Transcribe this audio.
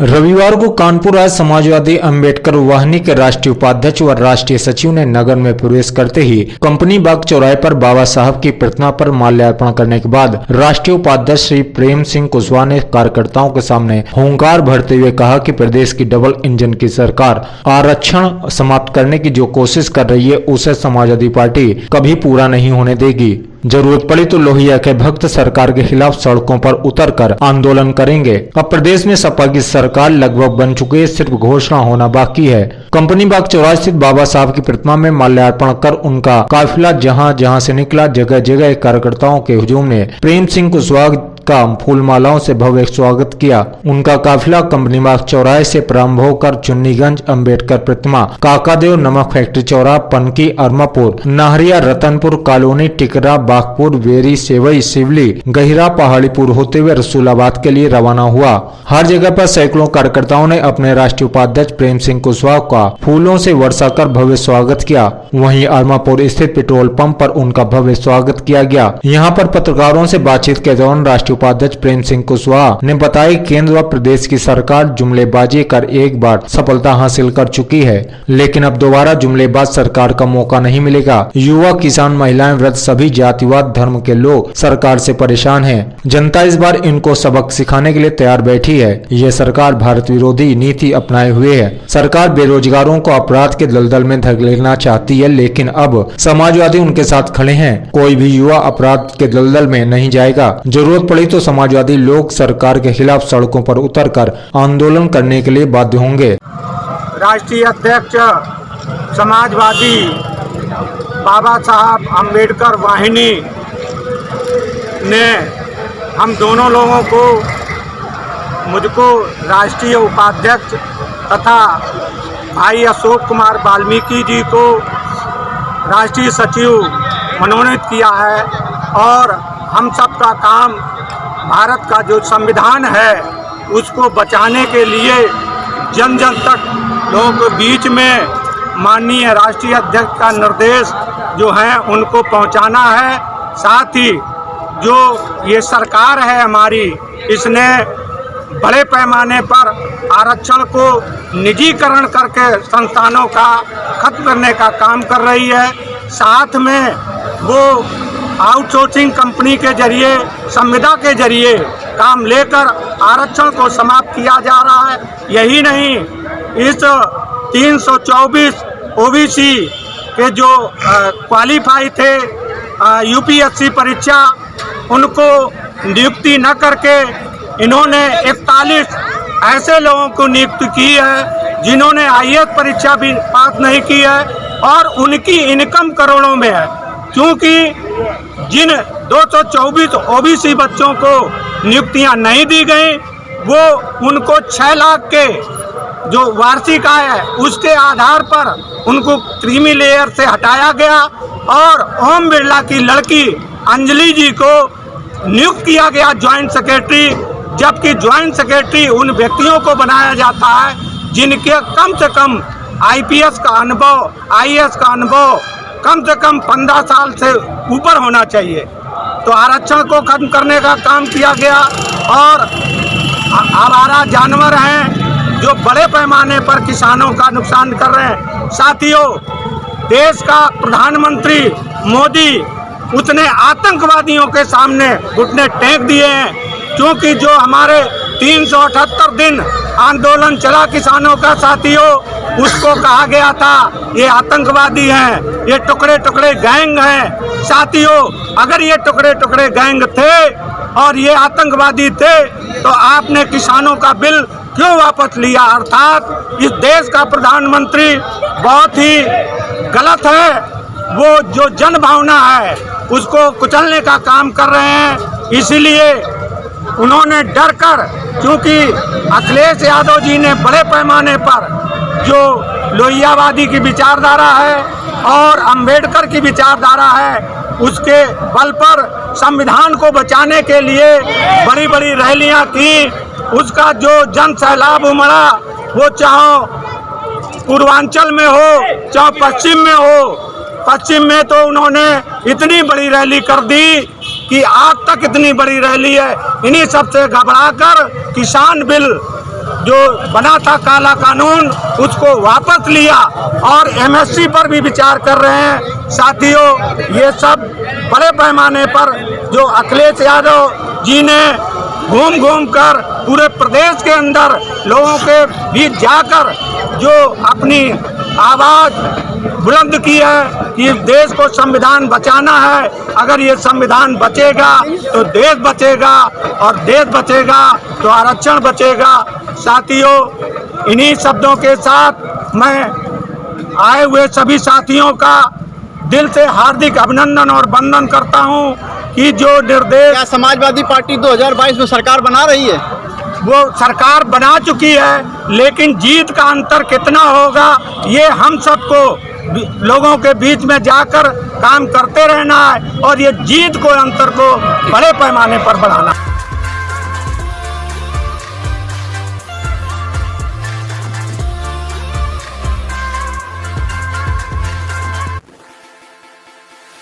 रविवार को कानपुर आए समाजवादी अंबेडकर वाहिनी के राष्ट्रीय उपाध्यक्ष व राष्ट्रीय सचिव ने नगर में प्रवेश करते ही कंपनी बाग चौराहे पर बाबा साहब की प्रतिमा पर माल्यार्पण करने के बाद राष्ट्रीय उपाध्यक्ष श्री प्रेम सिंह कुशवाहा ने कार्यकर्ताओं के सामने हुंकार भरते हुए कहा कि प्रदेश की डबल इंजन की सरकार आरक्षण समाप्त करने की जो कोशिश कर रही है उसे समाजवादी पार्टी कभी पूरा नहीं होने देगी। जरूरत पड़ी तो लोहिया के भक्त सरकार के खिलाफ सड़कों पर उतरकर आंदोलन करेंगे। अब प्रदेश में सपा की सरकार लगभग बन चुकी है, सिर्फ घोषणा होना बाकी है। कंपनी बाग चौराहे स्थित बाबा साहब की प्रतिमा में माल्यार्पण कर उनका काफिला जहां जहां से निकला, जगह जगह कार्यकर्ताओं के हुजूम ने प्रेम सिंह कुशवाहा का फूल मालाओं से भव्य स्वागत किया। उनका काफिला कंपनी बाग चौराहे से प्रारंभ होकर चुन्नीगंज, अंबेडकर प्रतिमा, काकादेव नमक फैक्ट्री चौराहा, पनकी, अरमापुर, नाहरिया, रतनपुर कॉलोनी, टिकरा, बागपुर, वेरी, सेवई, सिवली, गहिरा, पहाड़ीपुर होते हुए रसूलाबाद के लिए रवाना हुआ। हर जगह पर सैकड़ों कार्यकर्ताओं ने अपने राष्ट्रीय उपाध्यक्ष प्रेम सिंह कुशवाहा का फूलों से वर्षाकर भव्य स्वागत किया। वहीं अरमापुर स्थित पेट्रोल पंप पर उनका भव्य स्वागत किया गया। यहाँ पर पत्रकारों से बातचीत के दौरान राष्ट्रीय उपाध्यक्ष प्रेम सिंह कुशवाहा ने बताया कि केंद्र व प्रदेश की सरकार जुमलेबाजी कर एक बार सफलता हासिल कर चुकी है, लेकिन अब दोबारा जुमलेबाज सरकार का मौका नहीं मिलेगा। युवा, किसान, महिलाएं, वृद्ध, सभी जातिवाद धर्म के लोग सरकार से परेशान हैं। जनता इस बार इनको सबक सिखाने के लिए तैयार बैठी है। यह सरकार भारत विरोधी नीति अपनाए हुए है। सरकार बेरोजगारों को अपराध के दलदल में धकेलना चाहती है, लेकिन अब समाजवादी उनके साथ खड़े हैं। कोई भी युवा अपराध के दलदल में नहीं जाएगा। जरूरत पड़ी तो समाजवादी लोग सरकार के खिलाफ सड़कों पर उतरकर आंदोलन करने के लिए बाध्य होंगे। राष्ट्रीय अध्यक्ष समाजवादी बाबा साहब अंबेडकर वाहिनी ने हम दोनों लोगों को, मुझको राष्ट्रीय उपाध्यक्ष तथा भाई अशोक कुमार वाल्मीकि जी को राष्ट्रीय सचिव मनोनीत किया है। और हम सब का काम भारत का जो संविधान है उसको बचाने के लिए जन जन तक लोगों के बीच में माननीय राष्ट्रीय अध्यक्ष का निर्देश जो है उनको पहुंचाना है। साथ ही जो ये सरकार है हमारी, इसने बड़े पैमाने पर आरक्षण को निजीकरण करके संस्थानों का खत्म करने का काम कर रही है। साथ में वो आउटसोर्सिंग कंपनी के जरिए, संविदा के जरिए काम लेकर आरक्षण को समाप्त किया जा रहा है। यही नहीं, इस 324 ओबीसी के जो क्वालिफाई थे यूपीएससी परीक्षा, उनको नियुक्ति न करके इन्होंने 41 ऐसे लोगों को नियुक्त की है जिन्होंने आईएएस परीक्षा भी पास नहीं की है और उनकी इनकम करोड़ों में है। क्योंकि जिन 224 ओबीसी बच्चों को नियुक्तियां नहीं दी गई, वो उनको 6 लाख के जो वार्षिक आय है उसके आधार पर उनको क्रीमी लेयर से हटाया गया और ओम बिरला की लड़की अंजलि जी को नियुक्त किया गया ज्वाइंट सेक्रेटरी, जबकि ज्वाइंट सेक्रेटरी उन व्यक्तियों को बनाया जाता है जिनके कम से कम आईपीएस का अनुभव, आईएएस का अनुभव कम से कम 15 साल से ऊपर होना चाहिए। तो आरक्षण को खत्म करने का काम किया गया। और आवारा जानवर हैं जो बड़े पैमाने पर किसानों का नुकसान कर रहे हैं। साथियों, देश का प्रधानमंत्री मोदी उसने आतंकवादियों के सामने घुटने टेक दिए हैं, क्योंकि जो हमारे 378 दिन आंदोलन चला किसानों का, साथियों, उसको कहा गया था ये आतंकवादी हैं, ये टुकड़े टुकड़े गैंग हैं। साथियों, अगर ये टुकड़े टुकड़े गैंग थे और ये आतंकवादी थे तो आपने किसानों का बिल क्यों वापस लिया? अर्थात इस देश का प्रधानमंत्री बहुत ही गलत है। वो जो जन भावना है उसको कुचलने का काम कर रहे हैं। इसीलिए उन्होंने डर कर, क्योंकि अखिलेश यादव जी ने बड़े पैमाने पर जो लोहियावादी की विचारधारा है और अंबेडकर की विचारधारा है, उसके बल पर संविधान को बचाने के लिए बड़ी बड़ी रैलियां की। उसका जो जन सैलाब उमड़ा, वो चाहो पूर्वांचल में हो चाहे पश्चिम में हो, पश्चिम में तो उन्होंने इतनी बड़ी रैली कर दी कि आज तक इतनी बड़ी रैली है। इन्हीं सबसे घबराकर किसान बिल जो बना था काला कानून उसको वापस लिया और एमएसपी पर भी विचार कर रहे हैं। साथियों, ये सब बड़े पैमाने पर जो अखिलेश यादव जी ने घूम घूम कर पूरे प्रदेश के अंदर लोगों के बीच जाकर जो अपनी आवाज़ बुलंद की है कि देश को संविधान बचाना है, अगर ये संविधान बचेगा तो देश बचेगा और देश बचेगा तो आरक्षण बचेगा। साथियों, इन्हीं शब्दों के साथ मैं आए हुए सभी साथियों का दिल से हार्दिक अभिनंदन और वंदन करता हूं कि जो निर्देश क्या समाजवादी पार्टी 2022 में सरकार बना रही है? वो सरकार बना चुकी है, लेकिन जीत का अंतर कितना होगा ये हम सबको लोगों के बीच में जाकर काम करते रहना है और ये जीत को अंतर को बड़े पैमाने पर बढ़ाना है।